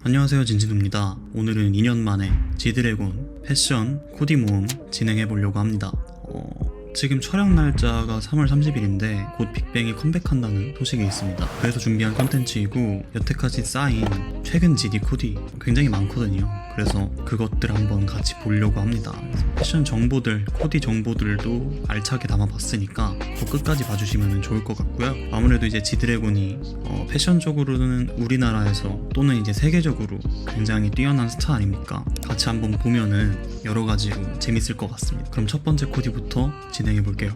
안녕하세요, 진진우입니다. 오늘은 2년 만에 지드래곤 패션 코디 모음 진행해 보려고 합니다. 지금 촬영 날짜가 3월 30일인데 곧 빅뱅이 컴백한다는 소식이 있습니다. 그래서 준비한 컨텐츠이고 여태까지 쌓인 최근 GD 코디 굉장히 많거든요. 그래서 그것들 한번 같이 보려고 합니다. 패션 정보들, 코디 정보들도 알차게 담아봤으니까 더 끝까지 봐주시면 좋을 것 같고요. 아무래도 이제 지드래곤이 패션적으로는 우리나라에서 또는 이제 세계적으로 굉장히 뛰어난 스타 아닙니까? 같이 한번 보면은 여러 가지로 재밌을 것 같습니다. 그럼 첫 번째 코디부터 진행해 볼게요.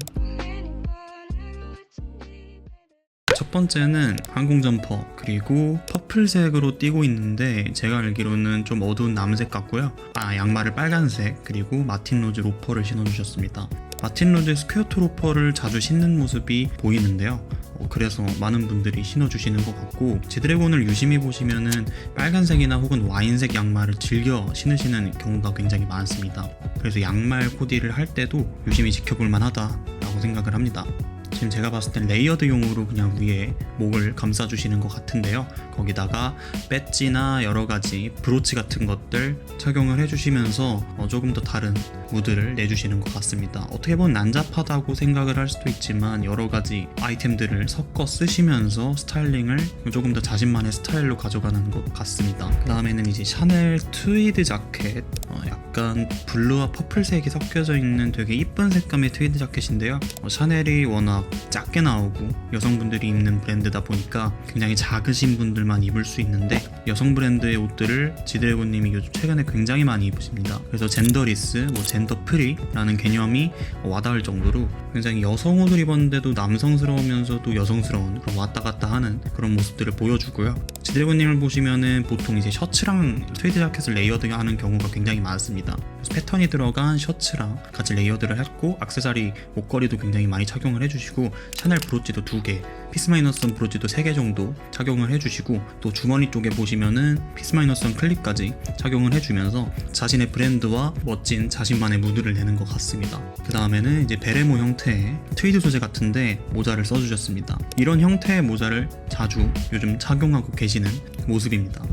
첫 번째는 항공 점퍼 그리고 퍼플색으로 띄고 있는데 제가 알기로는 좀 어두운 남색 같고요. 양말을 빨간색 그리고 마틴 로즈 로퍼를 신어주셨습니다. 마틴 로즈 스퀘어트 로퍼를 자주 신는 모습이 보이는데요. 그래서 많은 분들이 신어주시는 것 같고 지드래곤을 유심히 보시면은 빨간색이나 혹은 와인색 양말을 즐겨 신으시는 경우가 굉장히 많습니다. 그래서 양말 코디를 할 때도 유심히 지켜볼 만하다라고 생각을 합니다. 지금 제가 봤을 땐 레이어드용으로 그냥 위에 목을 감싸주시는 것 같은데요. 거기다가 배지나 여러가지 브로치 같은 것들 착용을 해주시면서 조금 더 다른 무드를 내주시는 것 같습니다. 어떻게 보면 난잡하다고 생각을 할 수도 있지만 여러가지 아이템들을 섞어 쓰시면서 스타일링을 조금 더 자신만의 스타일로 가져가는 것 같습니다. 그 다음에는 이제 샤넬 트위드 자켓, 약간 블루와 퍼플색이 섞여져 있는 되게 이쁜 색감의 트위드 자켓인데요. 샤넬이 워낙 작게 나오고 여성분들이 입는 브랜드다 보니까 굉장히 작으신 분들만 입을 수 있는데 여성 브랜드의 옷들을 지드래곤님이 요즘 최근에 굉장히 많이 입으십니다. 그래서 젠더리스, 젠더 프리라는 개념이 와닿을 정도로 굉장히 여성 옷을 입었는데도 남성스러우면서도 여성스러운 그런 왔다 갔다 하는 그런 모습들을 보여주고요. 지드래곤님을 보시면은 보통 이제 셔츠랑 트위드 자켓을 레이어드하는 경우가 굉장히 많습니다. 그래서 패턴이 들어간 셔츠랑 같이 레이어드를 했고 액세서리 목걸이도 굉장히 많이 착용을 해주시고 샤넬 브로치도 2개, 피스마이너스원 브로치도 3개 정도 착용을 해주시고 또 주머니 쪽에 보시면은 피스마이너스원 클립까지 착용을 해주면서 자신의 브랜드와 멋진 자신만의 무드를 내는 것 같습니다. 그 다음에는 이제 베레모 형태의 트위드 소재 같은데 모자를 써주셨습니다. 이런 형태의 모자를 자주 요즘 착용하고 계시는 모습입니다.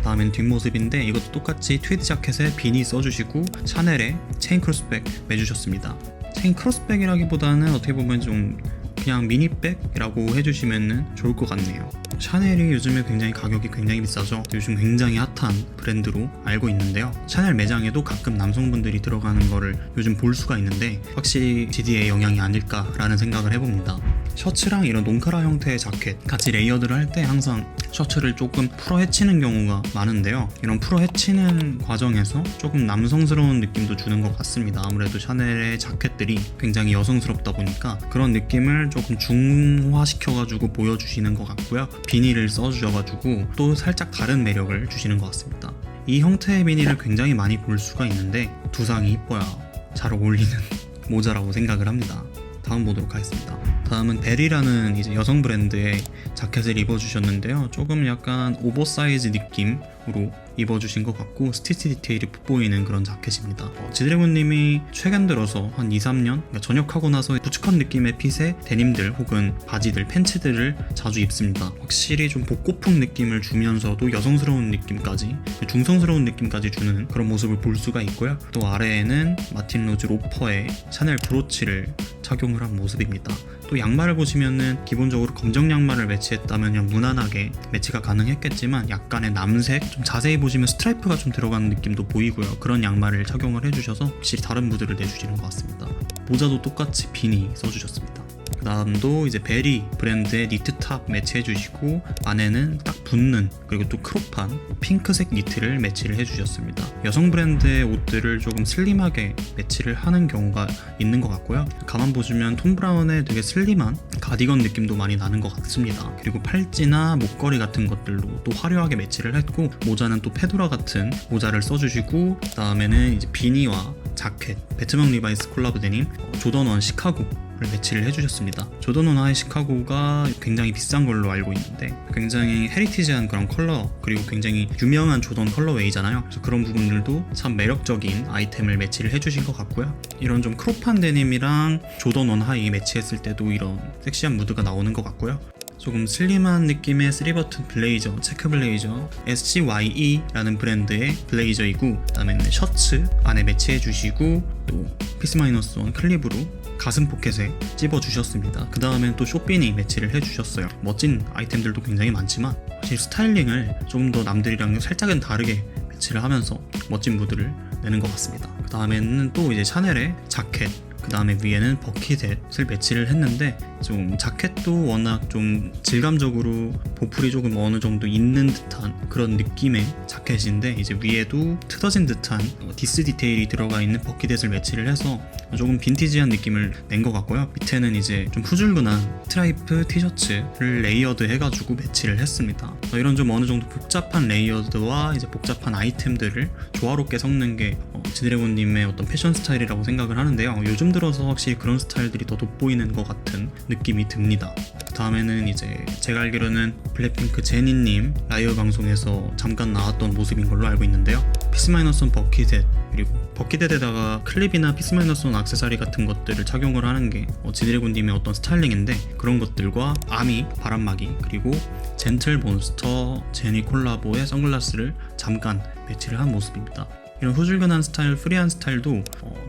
다음엔 뒷모습인데 이것도 똑같이 트위드 자켓에 비니 써주시고 샤넬의 체인 크로스백 매주셨습니다. 체인 크로스백이라기보다는 어떻게 보면 좀 그냥 미니백이라고 해주시면 좋을 것 같네요. 샤넬이 요즘에 굉장히 가격이 굉장히 비싸죠. 요즘 굉장히 핫한 브랜드로 알고 있는데요. 샤넬 매장에도 가끔 남성분들이 들어가는 거를 요즘 볼 수가 있는데 확실히 GD의 영향이 아닐까라는 생각을 해봅니다. 셔츠랑 이런 롱카라 형태의 자켓 같이 레이어드를 할 때 항상 셔츠를 조금 풀어 헤치는 경우가 많은데요. 이런 풀어 헤치는 과정에서 조금 남성스러운 느낌도 주는 것 같습니다. 아무래도 샤넬의 자켓들이 굉장히 여성스럽다 보니까 그런 느낌을 조금 중화시켜가지고 보여주시는 것 같고요. 비니를 써주셔가지고 또 살짝 다른 매력을 주시는 것 같습니다. 이 형태의 비니를 굉장히 많이 볼 수가 있는데 두상이 이뻐야 잘 어울리는 모자라고 생각을 합니다. 다음 보도록 하겠습니다. 다음은 벨이라는 이제 여성 브랜드의 자켓을 입어주셨는데요. 조금 약간 오버사이즈 느낌으로 입어주신 것 같고 스티치 디테일이 돋보이는 그런 자켓입니다. 지드래곤님이 최근 들어서 한 2-3년 그러니까 전역하고 나서 부츠컷 느낌의 핏의 데님들 혹은 바지들, 팬츠들을 자주 입습니다. 확실히 좀 복고풍 느낌을 주면서도 여성스러운 느낌까지 중성스러운 느낌까지 주는 그런 모습을 볼 수가 있고요. 또 아래에는 마틴 로즈 로퍼의 샤넬 브로치를 착용을 한 모습입니다. 또 양말을 보시면은 기본적으로 검정 양말을 매치했다면 그냥 무난하게 매치가 가능했겠지만 약간의 남색, 좀 자세히 보시면 스트라이프가 좀 들어가는 느낌도 보이고요. 그런 양말을 착용을 해주셔서 확실히 다른 무드를 내주시는 것 같습니다. 모자도 똑같이 비니 써주셨습니다. 그 다음도 이제 베리 브랜드의 니트탑 매치해주시고 안에는 딱 붙는 그리고 또 크롭한 핑크색 니트를 매치를 해주셨습니다. 여성 브랜드의 옷들을 조금 슬림하게 매치를 하는 경우가 있는 것 같고요. 가만 보시면 톰 브라운의 되게 슬림한 가디건 느낌도 많이 나는 것 같습니다. 그리고 팔찌나 목걸이 같은 것들로 또 화려하게 매치를 했고 모자는 또 페도라 같은 모자를 써주시고 그 다음에는 이제 비니와 자켓, 배트먼 리바이스 콜라보 데님 조던1 시카고 매치를 해주셨습니다. 조던1 하이 시카고가 굉장히 비싼 걸로 알고 있는데 굉장히 헤리티지한 그런 컬러 그리고 굉장히 유명한 조던 컬러웨이잖아요. 그래서 그런 부분들도 참 매력적인 아이템을 매치를 해주신 것 같고요. 이런 좀 크롭한 데님이랑 조던1 하이 매치했을 때도 이런 섹시한 무드가 나오는 것 같고요. 조금 슬림한 느낌의 3버튼 블레이저, 체크 블레이저 SCYE라는 브랜드의 블레이저이고, 그 다음에는 셔츠 안에 매치해 주시고 또 피스마이너스1 클립으로 가슴 포켓에 찝어 주셨습니다. 그 다음엔 또 쇼핀이 매치를 해주셨어요. 멋진 아이템들도 굉장히 많지만 사실 스타일링을 좀 더 남들이랑 살짝은 다르게 매치를 하면서 멋진 무드를 내는 것 같습니다. 그 다음에는 또 이제 샤넬의 자켓, 그 다음에 위에는 버킷햇을 매치를 했는데, 좀 자켓도 워낙 좀 질감적으로 보풀이 조금 어느 정도 있는 듯한 그런 느낌의 자켓인데, 이제 위에도 트어진 듯한 디스 디테일이 들어가 있는 버킷햇을 매치를 해서 조금 빈티지한 느낌을 낸 것 같고요. 밑에는 이제 좀 후줄근한 스트라이프 티셔츠를 레이어드 해가지고 매치를 했습니다. 이런 좀 어느 정도 복잡한 레이어드와 이제 복잡한 아이템들을 조화롭게 섞는 게 지드래곤님의 어떤 패션 스타일이라고 생각을 하는데요. 요즘 들어서 확실히 그런 스타일들이 더 돋보이는 것 같은 느낌이 듭니다. 그 다음에는 이제 제가 알기로는 블랙핑크 제니님 라이브 방송에서 잠깐 나왔던 모습인 걸로 알고 있는데요. 피스마이너스1 버킷햇, 그리고 버킷햇에다가 클립이나 피스마이너스1 액세서리 같은 것들을 착용을 하는 게 지드래곤님의 어떤 스타일링인데, 그런 것들과 아미, 바람막이, 그리고 젠틀 몬스터 제니 콜라보의 선글라스를 잠깐 매치를 한 모습입니다. 이런 후줄근한 스타일, 프리한 스타일도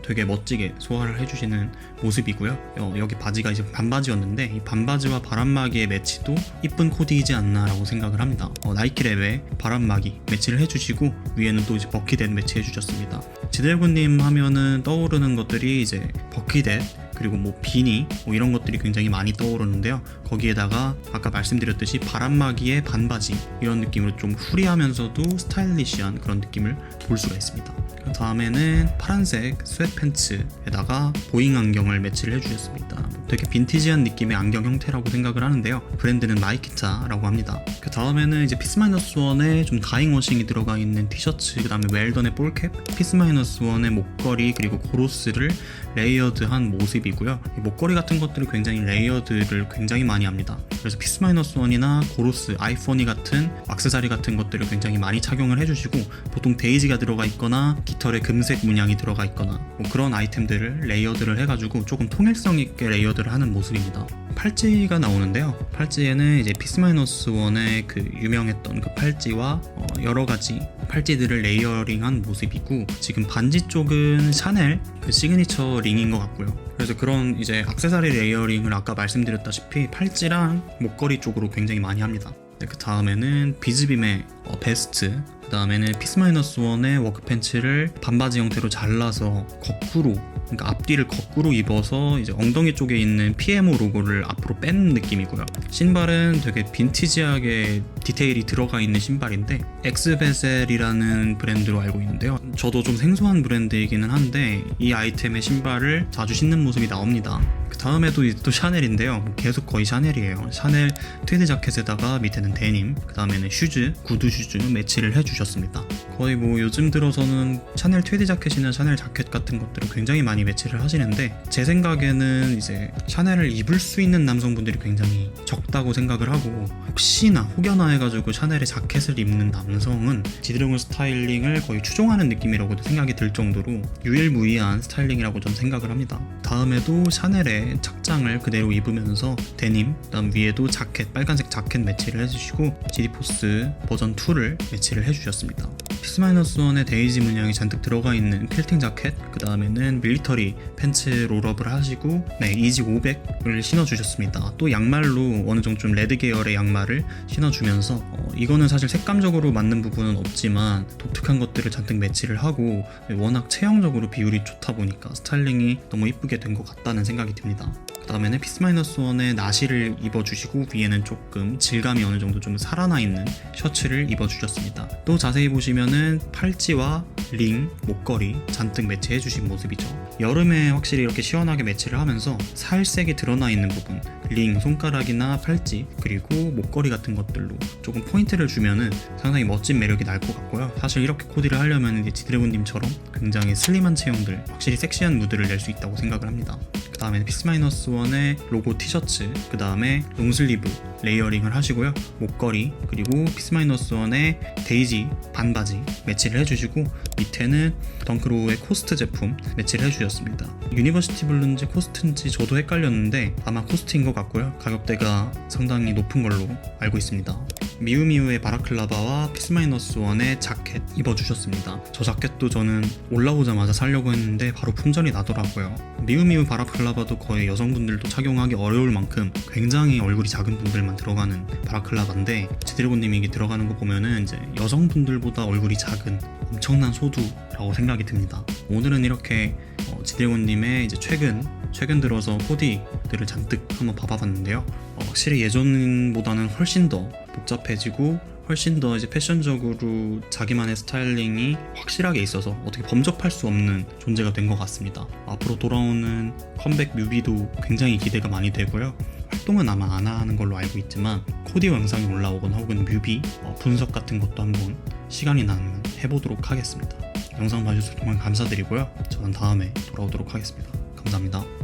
되게 멋지게 소화를 해주시는 모습이고요. 여기 바지가 이제 반바지였는데 이 반바지와 바람막이의 매치도 이쁜 코디이지 않나라고 생각을 합니다. 나이키랩에 바람막이 매치를 해주시고 위에는 또 이제 버킷햇 매치해 주셨습니다. 지드래곤님 하면은 떠오르는 것들이 이제 버킷햇, 그리고 뭐 비니 이런 것들이 굉장히 많이 떠오르는데요. 거기에다가 아까 말씀드렸듯이 바람막이의 반바지, 이런 느낌으로 좀 후리하면서도 스타일리시한 그런 느낌을 볼 수가 있습니다. 그 다음에는 파란색 스웨트팬츠에다가 보잉 안경을 매치를 해주셨습니다. 되게 빈티지한 느낌의 안경 형태라고 생각을 하는데요. 브랜드는 마이키타라고 합니다. 그 다음에는 이제 피스마이너스1에 좀 다잉워싱이 들어가 있는 티셔츠, 그 다음에 웰던의 볼캡, 피스마이너스1의 목걸이, 그리고 고로스를 레이어드한 모습이고요. 이 목걸이 같은 것들을 굉장히 레이어드를 굉장히 많이 합니다. 그래서 피스마이너스1이나 고로스, 아이포니 같은 액세서리 같은 것들을 굉장히 많이 착용을 해주시고, 보통 데이지가 들어가 있거나 깃털에 금색 문양이 들어가 있거나 뭐 그런 아이템들을 레이어드를 해가지고 조금 통일성 있게 레이어드를 하는 모습입니다. 팔찌가 나오는데요. 팔찌에는 이제 피스마이너스1의 그 유명했던 그 팔찌와 여러 가지 팔찌들을 레이어링한 모습이고, 지금 반지 쪽은 샤넬 그 시그니처 링인 것 같고요. 그래서 그런 이제 액세서리 레이어링을 아까 말씀드렸다시피 팔찌랑 목걸이 쪽으로 굉장히 많이 합니다. 그 다음에는 비즈빔의 베스트, 그 다음에는 피스마이너스1의 워크팬츠를 반바지 형태로 잘라서 거꾸로, 그러니까 앞뒤를 거꾸로 입어서 이제 엉덩이 쪽에 있는 PMO 로고를 앞으로 뺀 느낌이고요. 신발은 되게 빈티지하게 디테일이 들어가 있는 신발인데 엑스베셀이라는 브랜드로 알고 있는데요. 저도 좀 생소한 브랜드이기는 한데 이 아이템의 신발을 자주 신는 모습이 나옵니다. 그 다음에도 또 샤넬인데요. 계속 거의 샤넬이에요. 샤넬 트위드 자켓에다가 밑에는 데님, 그 다음에는 슈즈, 구두 슈즈 매치를 해주셨습니다. 거의 뭐 요즘 들어서는 샤넬 트위드 자켓이나 샤넬 자켓 같은 것들을 굉장히 많이 매치를 하시는데, 제 생각에는 이제 샤넬을 입을 수 있는 남성분들이 굉장히 적다고 생각을 하고, 혹시나 혹여나 해가지고 샤넬의 자켓을 입는 남성은 지드래곤 스타일링을 거의 추종하는 느낌이라고도 생각이 들 정도로 유일무이한 스타일링이라고 좀 생각을 합니다. 다음에도 샤넬의 착장을 그대로 입으면서 데님, 그다음 위에도 자켓, 빨간색 자켓 매치를 해주시고 GD포스 버전 2를 매치를 해주셨습니다. 피스마이너스1의 데이지 문양이 잔뜩 들어가 있는 퀼팅 자켓, 그 다음에는 밀리터리 팬츠 롤업을 하시고 이지 500을 신어주셨습니다. 또 양말로 어느 정도 좀 레드 계열의 양말을 신어주면서 이거는 사실 색감적으로 맞는 부분은 없지만 독특한 것들을 잔뜩 매치를 하고, 워낙 체형적으로 비율이 좋다 보니까 스타일링이 너무 이쁘게 된 것 같다는 생각이 듭니다. 그 다음에는 피스마이너스1의 나시를 입어주시고 위에는 조금 질감이 어느 정도 좀 살아나 있는 셔츠를 입어주셨습니다. 또 자세히 보시면은 팔찌와 링, 목걸이 잔뜩 매치해 주신 모습이죠. 여름에 확실히 이렇게 시원하게 매치를 하면서 살색이 드러나 있는 부분, 링, 손가락이나 팔찌, 그리고 목걸이 같은 것들로 조금 포인트를 주면은 상당히 멋진 매력이 날 것 같고요. 사실 이렇게 코디를 하려면 이제 지드래곤님처럼 굉장히 슬림한 체형들, 확실히 섹시한 무드를 낼 수 있다고 생각을 합니다. 그 다음에 피스-1의 로고 티셔츠, 그 다음에 롱슬리브 레이어링을 하시고요. 목걸이, 그리고 피스-1의 데이지 반바지 매치를 해주시고, 밑에는 덩크로우의 코스트 제품 매치를 해주셨습니다. 유니버시티 블루인지 코스트인지 저도 헷갈렸는데 아마 코스트인 것 같고요. 가격대가 상당히 높은 걸로 알고 있습니다. 미우미우의 바라클라바와 피스-1의 자켓 입어주셨습니다. 저 자켓도 저는 올라오자마자 사려고 했는데 바로 품절이 나더라고요. 미우미우 바라클라바도 거의 여성분들도 착용하기 어려울 만큼 굉장히 얼굴이 작은 분들만 들어가는 바라클라바인데, 지드래곤님이 이게 들어가는 거 보면은 이제 여성분들보다 얼굴이 작은 엄청난 소두라고 생각이 듭니다. 오늘은 이렇게 지드래곤님의 이제 최근 들어서 코디들을 잔뜩 한번 봐봤는데요. 확실히 예전보다는 훨씬 더 복잡해지고 훨씬 더 이제 패션적으로 자기만의 스타일링이 확실하게 있어서 어떻게 범접할 수 없는 존재가 된 것 같습니다. 앞으로 돌아오는 컴백 뮤비도 굉장히 기대가 많이 되고요. 활동은 아마 안 하는 걸로 알고 있지만 코디어 영상이 올라오거나 혹은 뮤비 분석 같은 것도 한번 시간이 나면 해보도록 하겠습니다. 영상 봐주셔서 정말 감사드리고요. 저는 다음에 돌아오도록 하겠습니다. 감사합니다.